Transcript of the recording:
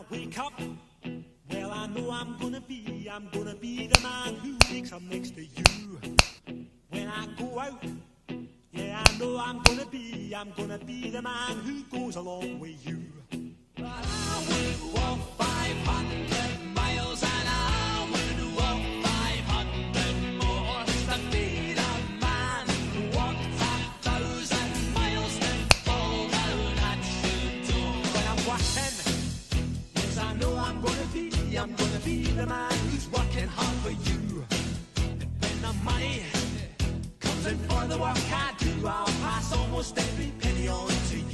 wake up, well, I know I'm gonna be the man who wakes up next to you. When I go out, yeah, I know I'm gonna be the man who goes along with you. But I would walk 500 miles and I would walk 500 more to be the man who walked 1,000 miles to fall down at your door. When I'm working, yes, I know I'm gonna be the man who's working hard for you. And when the money comes in for the work I do, I'll pass almost every penny on to you.